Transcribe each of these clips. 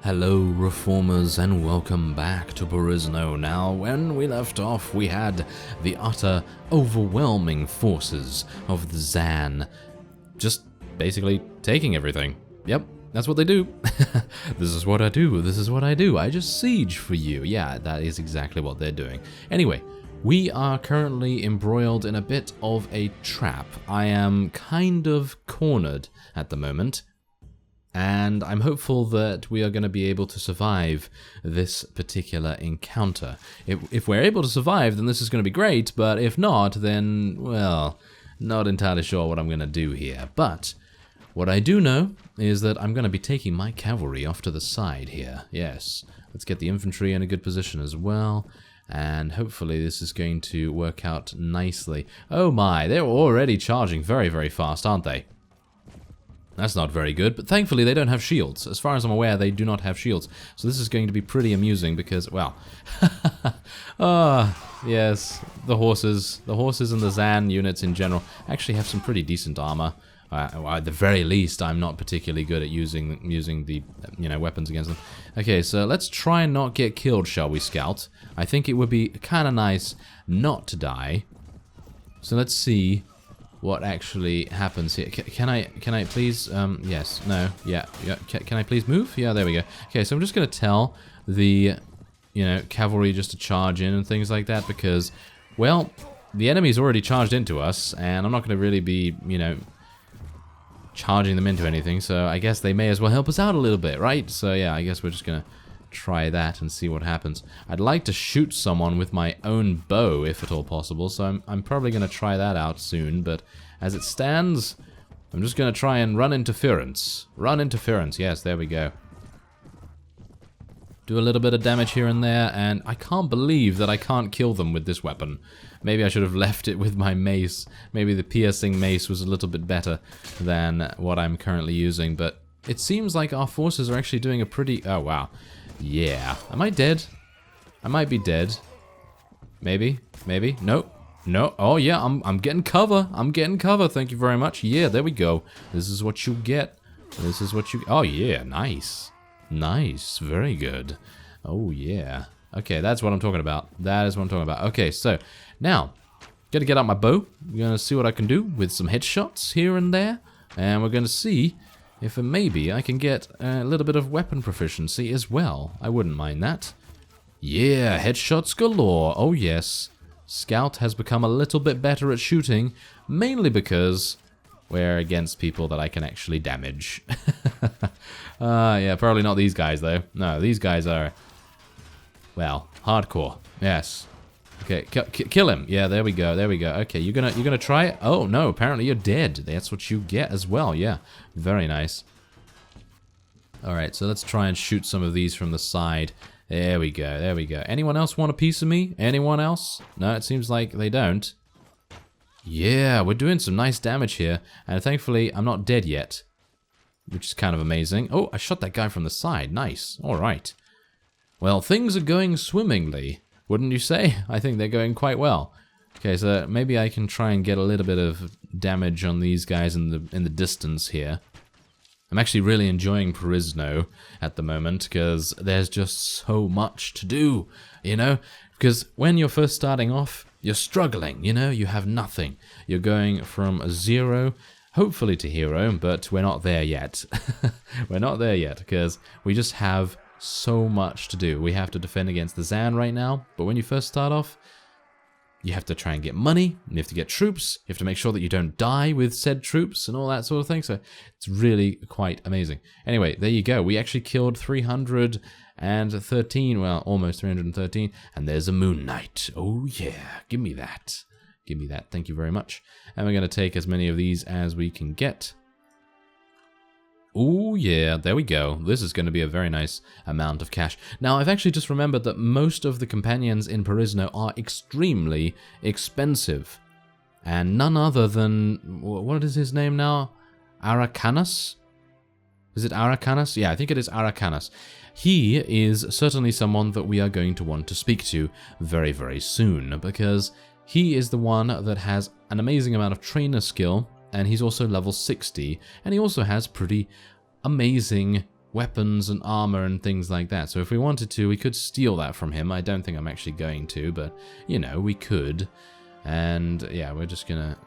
Hello reformers and welcome back to Perisno. Now, when we left off, we had the utter overwhelming forces of the Zann just basically taking everything. Yep, that's what they do. This is what I do, this is what I do. I just siege for you. Yeah, that is exactly what they're doing. Anyway, we are currently embroiled in a bit of a trap. I am kind of cornered at the moment. And I'm hopeful that we are going to be able to survive this particular encounter. If we're able to survive, then this is going to be great, but if not, then, well, not entirely sure what I'm going to do here. But what I do know is that I'm going to be taking my cavalry off to the side here. Yes, let's get the infantry in a good position as well. And hopefully this is going to work out nicely. Oh my, they're already charging very, very fast, aren't they? That's not very good, but thankfully they don't have shields. As far as I'm aware, they do not have shields. So this is going to be pretty amusing because, well... yes, the horses and the Zann units in general actually have some pretty decent armor. At the very least, I'm not particularly good at using the, weapons against them. Okay, so let's try and not get killed, shall we, Scout? I think it would be kind of nice not to die. So let's see what actually happens here. Can I please, yes, no, yeah, can I please move? Yeah, there we go. Okay, so I'm just going to tell the, cavalry just to charge in and things like that because, well, the enemy's already charged into us, and I'm not going to really be, charging them into anything, so I guess they may as well help us out a little bit, right? So yeah, I guess we're just going to try that and see what happens. I'd like to shoot someone with my own bow if at all possible, so I'm probably going to try that out soon, but as it stands, I'm just going to try and run interference. Run interference, yes, there we go. Do a little bit of damage here and there, and I can't believe that I can't kill them with this weapon. Maybe I should have left it with my mace. Maybe the piercing mace was a little bit better than what I'm currently using, but it seems like our forces are actually doing a pretty... Oh, wow. Yeah. Am I dead? I might be dead. Maybe. Maybe. No. No. Oh, yeah. I'm getting cover. I'm getting cover. Thank you very much. Yeah, there we go. This is what you get. This is what you... Oh, yeah. Nice. Nice. Very good. Oh, yeah. Okay, that's what I'm talking about. That is what I'm talking about. Okay, so now, gotta get out my bow. We're gonna see what I can do with some headshots here and there. And we're gonna see if maybe I can get a little bit of weapon proficiency as well. I wouldn't mind that. Yeah, headshots galore. Oh yes. Scout has become a little bit better at shooting, mainly because we're against people that I can actually damage. Yeah, probably not these guys though. No, these guys are, well, hardcore. Yes. Okay, kill him. Yeah, there we go. There we go. Okay, you're gonna try it? Oh no, apparently you're dead. That's what you get as well. Yeah, very nice. All right, so let's try and shoot some of these from the side. There we go. There we go. Anyone else want a piece of me? Anyone else? No, it seems like they don't. Yeah, we're doing some nice damage here, and thankfully I'm not dead yet, which is kind of amazing. Oh, I shot that guy from the side. Nice. All right. Well, things are going swimmingly. Wouldn't you say? I think they're going quite well. Okay, so maybe I can try and get a little bit of damage on these guys in the distance here. I'm actually really enjoying Perisno at the moment because there's just so much to do, Because when you're first starting off, you're struggling, you have nothing. You're going from 0, hopefully to hero, but we're not there yet. We're not there yet because we just have so much to do. We have to defend against the Zann right now, but when you first start off, you have to try and get money, you have to get troops, you have to make sure that you don't die with said troops and all that sort of thing, so it's really quite amazing. Anyway, there you go. We actually killed 313, well, almost 313, and there's a Moon Knight. Oh yeah, give me that. Give me that, thank you very much. And we're going to take as many of these as we can get. Oh yeah, there we go. This is going to be a very nice amount of cash. Now, I've actually just remembered that most of the companions in Perisno are extremely expensive. And none other than, what is his name now? Arakanus? Is it Arakanus? Yeah, I think it is Arakanus. He is certainly someone that we are going to want to speak to very, very soon, because he is the one that has an amazing amount of trainer skill, and he's also level 60, and he also has pretty amazing weapons and armor and things like that. So if we wanted to, we could steal that from him. I don't think I'm actually going to, but, you know, we could. And, yeah, we're just gonna...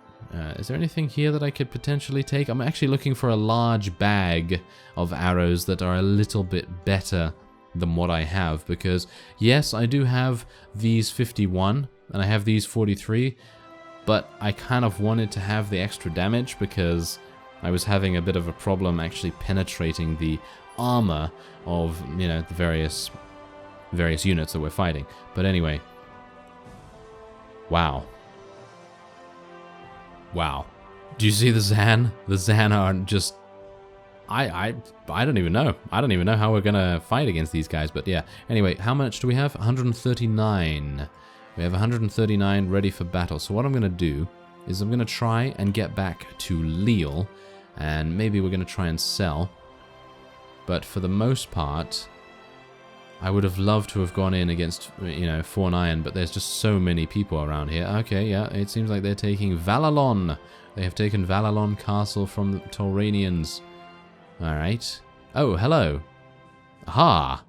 is there anything here that I could potentially take? I'm actually looking for a large bag of arrows that are a little bit better than what I have, because, yes, I do have these 51, and I have these 43, but I kind of wanted to have the extra damage because I was having a bit of a problem actually penetrating the armor of, you know, the various units that we're fighting. But anyway, wow. Wow. Do you see the Zann? The Zann are just... I don't even know. I don't even know how we're gonna fight against these guys, but yeah. Anyway, how much do we have? 139. We have 139 ready for battle. So what I'm gonna do is I'm gonna try and get back to Lille, and maybe we're gonna try and sell. But for the most part, I would have loved to have gone in against, you know, Fornyan, but there's just so many people around here. Okay, yeah, it seems like they're taking Valalon. They have taken Valalon Castle from the Tauranians. Alright. Oh, hello. Aha!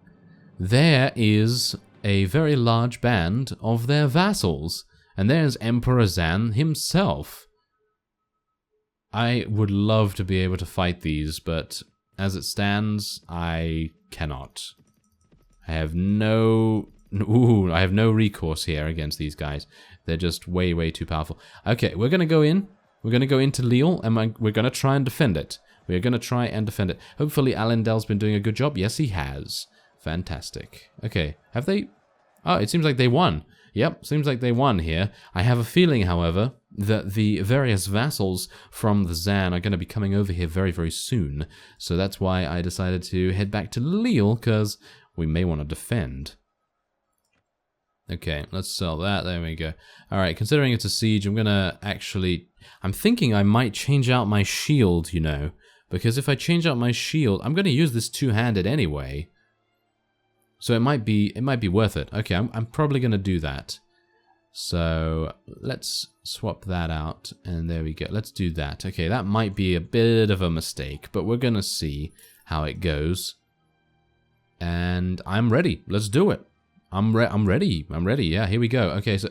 There is a very large band of their vassals. And there's Emperor Zann himself. I would love to be able to fight these, but as it stands, I cannot. I have no recourse here against these guys. They're just way, way too powerful. Okay, we're going to go in. We're going to go into Lille, and we're going to try and defend it. We're going to try and defend it. Hopefully Alendel's been doing a good job. Yes, he has. Fantastic. Okay, have they... Oh, it seems like they won. Yep, seems like they won here. I have a feeling, however, that the various vassals from the Zann are going to be coming over here very, very soon. So that's why I decided to head back to Lille, because we may want to defend. Okay, let's sell that. There we go. Alright, considering it's a siege, I'm going to actually... I'm thinking I might change out my shield, you know. Because if I change out my shield, I'm going to use this two-handed anyway. So it might be worth it. Okay, I'm probably going to do that. So let's swap that out, and there we go. Let's do that. Okay, that might be a bit of a mistake, but we're going to see how it goes. And I'm ready. Let's do it. I'm ready. Yeah, here we go. Okay, so...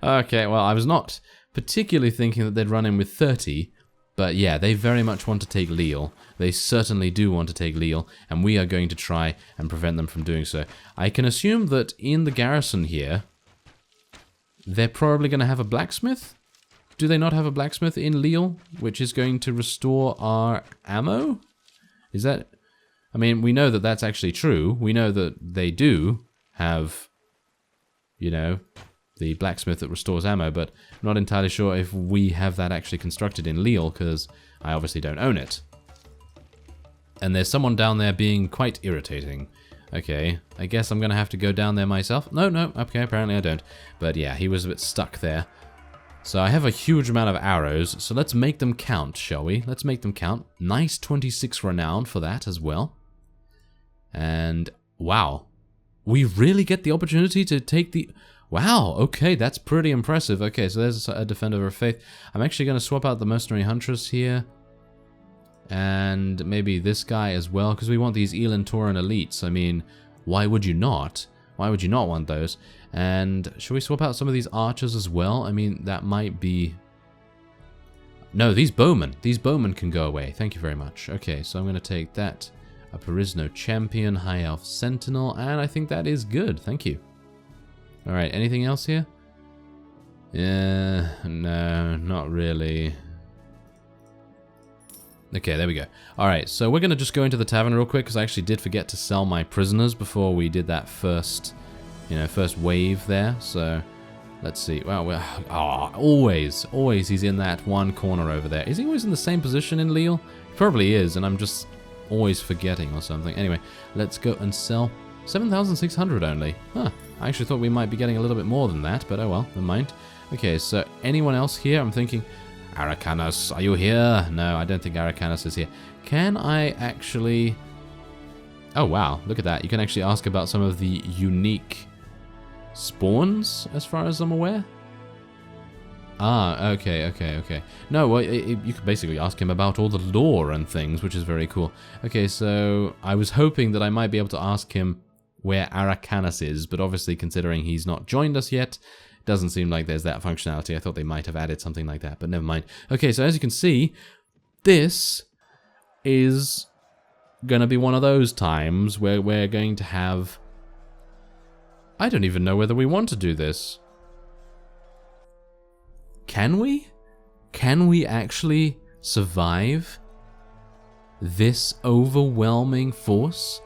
okay, well, I was not particularly thinking that they'd run in with 30, but yeah, they very much want to take Lille. They certainly do want to take Lille, and we are going to try and prevent them from doing so. I can assume that in the garrison here, they're probably going to have a blacksmith? Do they not have a blacksmith in Lille, which is going to restore our ammo? Is that... I mean, we know that that's actually true. We know that they do have, you know, the blacksmith that restores ammo, but I'm not entirely sure if we have that actually constructed in Lille, because I obviously don't own it. And there's someone down there being quite irritating. Okay, I guess I'm going to have to go down there myself. No, okay, apparently I don't. But yeah, he was a bit stuck there. So I have a huge amount of arrows, so let's make them count, shall we? Let's make them count. Nice 26 renown for that as well. And, wow. We really get the opportunity to take the... Wow, okay, that's pretty impressive. Okay, so there's a Defender of Faith. I'm actually going to swap out the Mercenary Huntress here. And maybe this guy as well, because we want these Elan Tauren elites. I mean, why would you not? Why would you not want those? And should we swap out some of these archers as well? I mean, that might be... No, these bowmen. These bowmen can go away. Thank you very much. Okay, so I'm going to take that. A Perisno Champion, High Elf Sentinel, and I think that is good. Thank you. Alright, anything else here? Yeah, no, not really. Okay, there we go. Alright, so we're going to just go into the tavern real quick, because I actually did forget to sell my prisoners before we did that first, you know, first wave there. So, let's see. Well, always he's in that one corner over there. Is he always in the same position in Lille? He probably is, and I'm just always forgetting or something. Anyway, let's go and sell 7,600 only. Huh, I actually thought we might be getting a little bit more than that, but oh well, never mind. Okay, so anyone else here? I'm thinking... Aracanas, are you here? No, I don't think Aracanas is here. Can I actually... Oh, wow. Look at that. You can actually ask about some of the unique spawns, as far as I'm aware. Ah, okay. No, well, you could basically ask him about all the lore and things, which is very cool. Okay, so I was hoping that I might be able to ask him where Arakanis is, but obviously considering he's not joined us yet, it doesn't seem like there's that functionality. I thought they might have added something like that, but never mind. Okay, so as you can see, this is gonna be one of those times where we're going to have... I don't even know whether we want to do this. Can we? Can we actually survive this overwhelming force?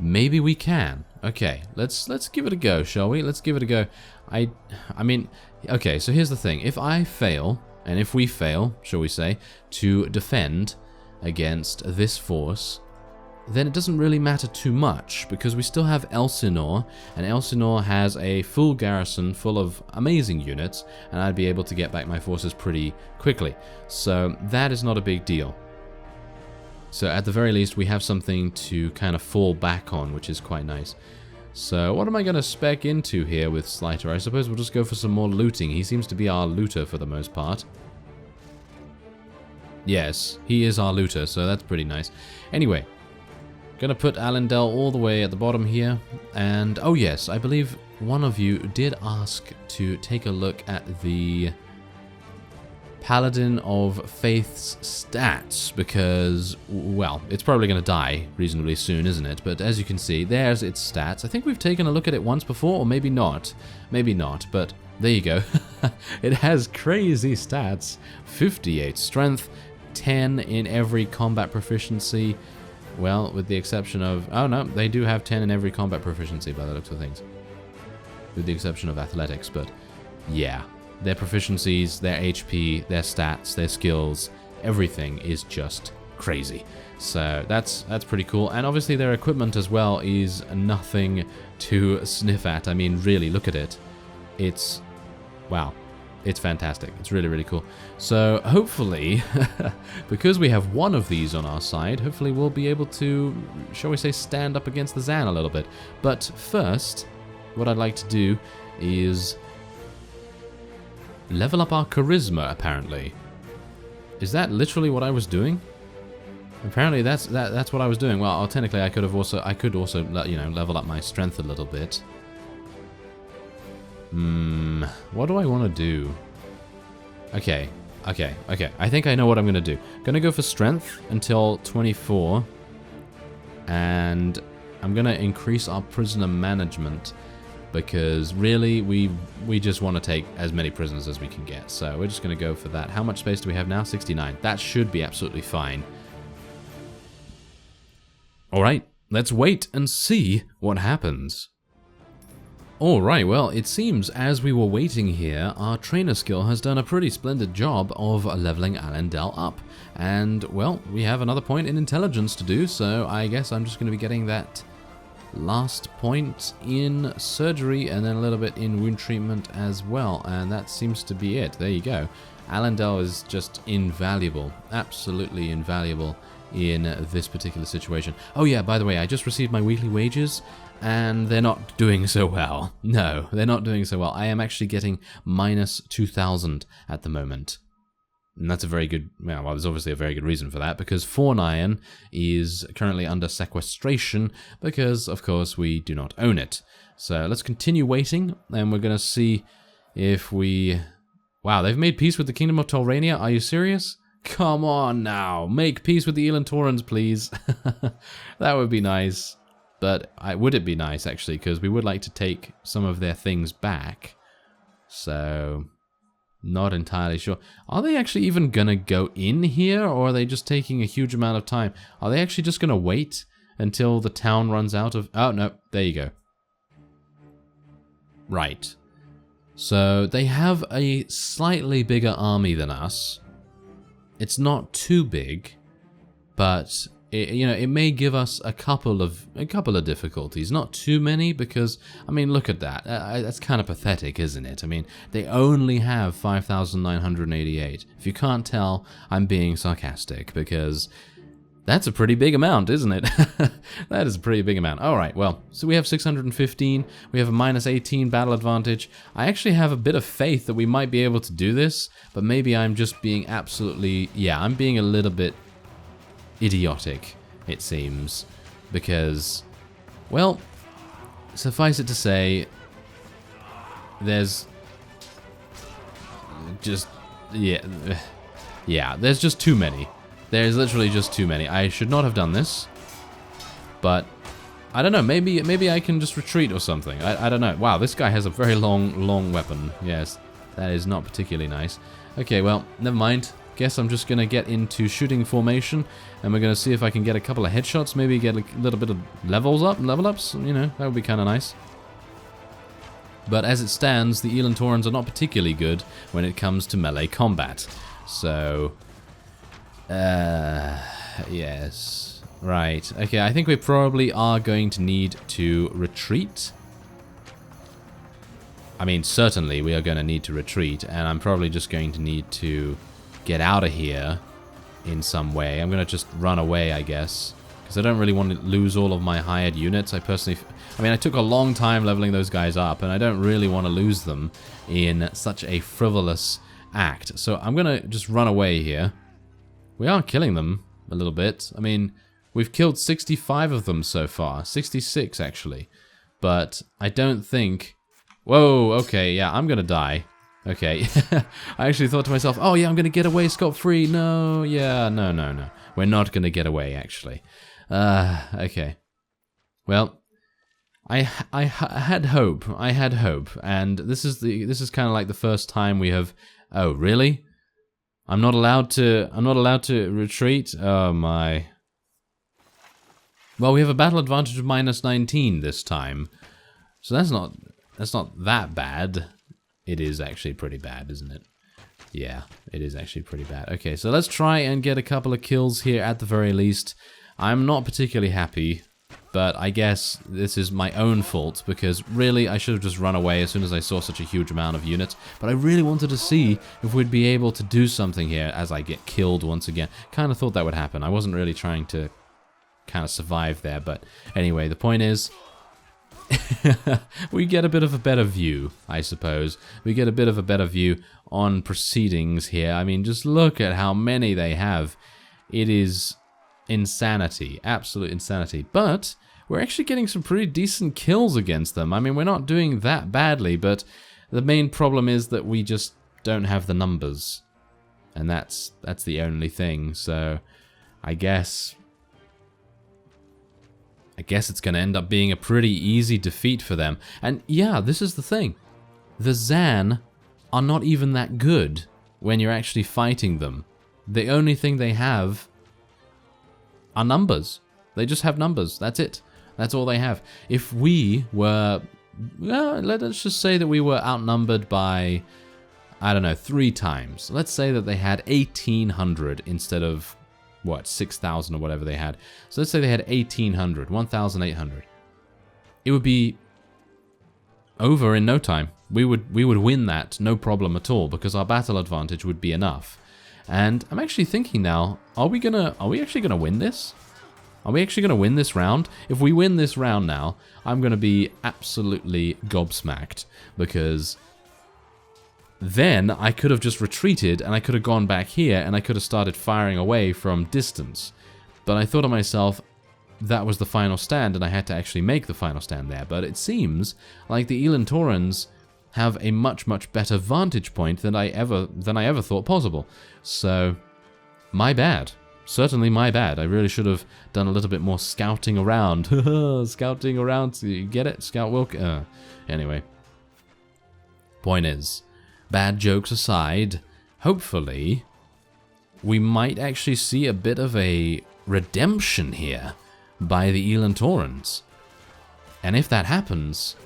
Maybe we can. Okay, let's give it a go, shall we? Let's give it a go. I mean, okay, so here's the thing. If I fail, and if we fail, shall we say, to defend against this force, then it doesn't really matter too much, because we still have Elsinore, and Elsinore has a full garrison full of amazing units, and I'd be able to get back my forces pretty quickly. So that is not a big deal. So at the very least, we have something to kind of fall back on, which is quite nice. So what am I going to spec into here with Slighter? I suppose we'll just go for some more looting. He seems to be our looter for the most part. Yes, he is our looter, so that's pretty nice. Anyway, gonna put Allendale all the way at the bottom here. And, oh yes, I believe one of you did ask to take a look at the Paladin of Faith's stats, because, well, it's probably going to die reasonably soon, isn't it? But as you can see, there's its stats. I think we've taken a look at it once before, or maybe not. Maybe not, but there you go. It has crazy stats. 58 strength, 10 in every combat proficiency. Well, with the exception of... Oh, no, they do have 10 in every combat proficiency by the looks of things. With the exception of athletics, but yeah. Their proficiencies, their HP, their stats, their skills, everything is just crazy. So that's pretty cool. And obviously their equipment as well is nothing to sniff at. I mean, really, look at it. It's... wow. It's fantastic. It's really, really cool. So hopefully, because we have one of these on our side, hopefully we'll be able to, shall we say, stand up against the Zann a little bit. But first, what I'd like to do is level up our charisma, apparently. Is that literally what I was doing? Apparently that's what I was doing. Well, technically I could also, you know, level up my strength a little bit. What do I want to do? Okay. I think I know what I'm going to do. Going to go for strength until 24. And I'm going to increase our prisoner management. Because really, we just want to take as many prisoners as we can get. So we're just going to go for that. How much space do we have now? 69. That should be absolutely fine. Alright, let's wait and see what happens. Alright, well, it seems as we were waiting here, our trainer skill has done a pretty splendid job of leveling Allendale up. And, well, we have another point in intelligence to do, so I guess I'm just going to be getting that last point in surgery and then a little bit in wound treatment as well. And that seems to be it. There you go. Allendale is just invaluable. Absolutely invaluable in this particular situation. Oh yeah, by the way, I just received my weekly wages. And they're not doing so well. No, they're not doing so well. I am actually getting minus 2,000 at the moment. And that's a very good... well, there's obviously a very good reason for that, because Fornion is currently under sequestration, because, of course, we do not own it. So let's continue waiting, and we're going to see if we... wow, they've made peace with the Kingdom of Tolrania? Are you serious? Come on now, make peace with the Elantorans, please. That would be nice. But would it be nice, actually, because we would like to take some of their things back. So, not entirely sure. Are they actually even going to go in here, or are they just taking a huge amount of time? Are they actually just going to wait until the town runs out of... oh, no, there you go. Right. So, they have a slightly bigger army than us. It's not too big, but... it may give us a couple of difficulties, not too many, because I mean, look at that. That's kind of pathetic, isn't it? I mean, they only have 5,988. If you can't tell, I'm being sarcastic, because That's a pretty big amount, isn't it? That is a pretty big amount. Alright, well, so we have 615, we have a minus 18 battle advantage. I actually have a bit of faith that we might be able to do this, but maybe I'm just being absolutely... Yeah, I'm being a little bit idiotic, it seems. Because, well, suffice it to say, there's just... Yeah, there's just too many. There's literally just too many. I should not have done this, but I don't know. Maybe I can just retreat or something. I don't know. Wow, this guy has a very long weapon. Yes, that is not particularly nice. Okay, well, never mind. Guess I'm just gonna get into shooting formation, and we're gonna see if I can get a couple of headshots. Maybe get a little bit of level ups. You know, that would be kind of nice. But as it stands, the Elan Taurens are not particularly good when it comes to melee combat. So. Yes. Right. Okay, I think we probably are going to need to retreat. I mean, certainly we are going to need to retreat, and I'm probably just going to need to get out of here in some way. I'm going to just run away, I guess, because I don't really want to lose all of my hired units. I mean, I took a long time leveling those guys up, and I don't really want to lose them in such a frivolous act. So I'm going to just run away here. We are killing them a little bit. I mean, we've killed 65 of them so far. 66, actually. But I don't think... Whoa, okay, yeah, I'm gonna die. Okay. I actually thought to myself, oh yeah, I'm gonna get away scot-free. No, yeah, no. We're not gonna get away, actually. Okay. Well, I had hope. I had hope. And this is kind of like the first time we have... Oh, really? I'm not allowed to retreat? Oh my. Well, we have a battle advantage of minus 19 this time. So that's not that bad. It is actually pretty bad, isn't it? Yeah, it is actually pretty bad. Okay, so let's try and get a couple of kills here at the very least. I'm not particularly happy, but I guess this is my own fault, because really I should have just run away as soon as I saw such a huge amount of units. But I really wanted to see if we'd be able to do something here as I get killed once again. Kind of thought that would happen. I wasn't really trying to kind of survive there, but anyway, the point is... we get a bit of a better view, I suppose. We get a bit of a better view on proceedings here. I mean, just look at how many they have. It is insanity, absolute insanity. But we're actually getting some pretty decent kills against them. I mean, we're not doing that badly, but the main problem is that we just don't have the numbers. And that's the only thing. So I guess it's going to end up being a pretty easy defeat for them. And yeah, this is the thing. The Zann are not even that good when you're actually fighting them. The only thing they have are numbers. They just have numbers. That's it. That's all they have. If we were... Well, let's just say that we were outnumbered by, I don't know, 3 times. Let's say that they had 1,800 instead of... what, 6,000 or whatever they had. So let's say they had 1,800, 1,800. It would be over in no time. We would win that, no problem at all, because our battle advantage would be enough. And I'm actually thinking now, are we actually gonna win this? Are we actually gonna win this round? If we win this round now, I'm gonna be absolutely gobsmacked, because then I could have just retreated and I could have gone back here and I could have started firing away from distance. But I thought to myself, that was the final stand and I had to actually make the final stand there. But it seems like the Elan Taurens have a much better vantage point than I ever thought possible. So, my bad. Certainly my bad. I really should have done a little bit more scouting around. Scouting around, you get it? Scout Wilkins. Anyway. Point is, bad jokes aside, hopefully we might actually see a bit of a redemption here by the Elan Taurens. And if that happens,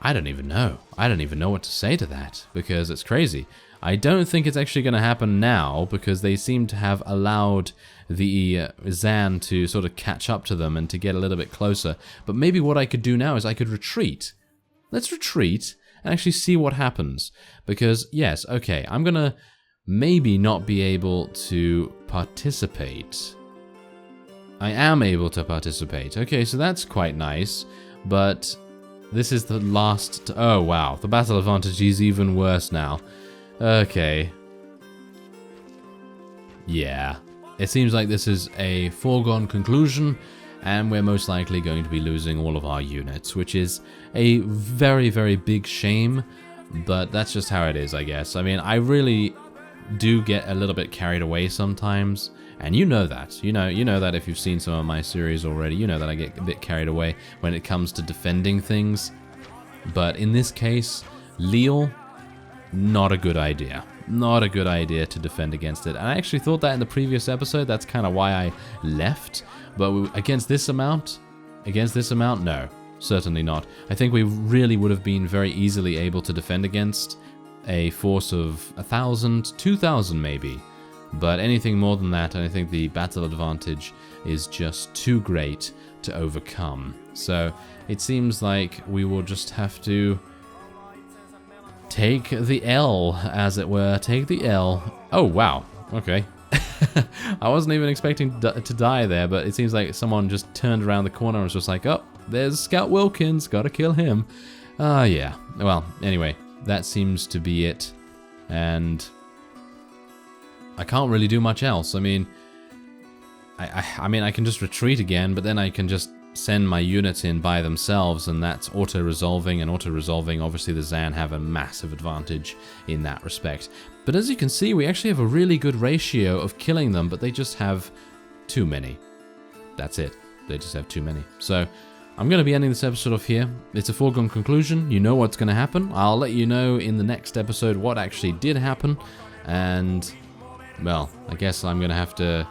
I don't even know. I don't even know what to say to that, because it's crazy. I don't think it's actually going to happen now, because they seem to have allowed the Zann to sort of catch up to them and to get a little bit closer. But maybe what I could do now is I could retreat. Let's retreat and actually see what happens. Because, yes, okay, I'm going to maybe not be able to participate I am able to participate. Okay, so that's quite nice, but this is the last... Oh, wow. The battle advantage is even worse now. Okay. Yeah. It seems like this is a foregone conclusion, and we're most likely going to be losing all of our units, which is a very, very big shame, but that's just how it is, I guess. I mean, I really do get a little bit carried away sometimes, and you know that. You know that if you've seen some of my series already, you know that I get a bit carried away when it comes to defending things. But in this case, Lille, not a good idea. Not a good idea to defend against it. And I actually thought that in the previous episode, that's kind of why I left. But against this amount, no, certainly not. I think we really would have been very easily able to defend against a force of 1,000, 2,000 maybe. But anything more than that, I think the battle advantage is just too great to overcome. So it seems like we will just have to take the L, as it were. Take the L. Oh, wow. Okay. I wasn't even expecting to die there, but it seems like someone just turned around the corner and was just like, oh, there's Scout Wilkins, gotta kill him. Yeah. Well, anyway, that seems to be it. And I can't really do much else. I mean, I mean, I can just retreat again, but then I can just send my units in by themselves, and that's auto-resolving, and auto-resolving, obviously the Zann have a massive advantage in that respect. But as you can see, we actually have a really good ratio of killing them, but they just have too many. That's it. They just have too many. So I'm going to be ending this episode off here. It's a foregone conclusion. You know what's going to happen. I'll let you know in the next episode what actually did happen. And, well, I guess I'm going to have to...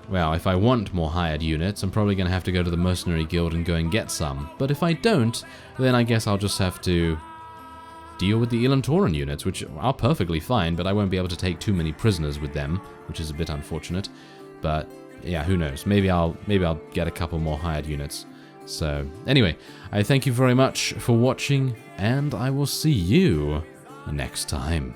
Well, if I want more hired units, I'm probably going to have to go to the Mercenary Guild and go and get some. But if I don't, then I guess I'll just have to deal with the Elantoran units, which are perfectly fine, but I won't be able to take too many prisoners with them, which is a bit unfortunate. But yeah, who knows? Maybe I'll get a couple more hired units. So anyway, I thank you very much for watching, and I will see you next time.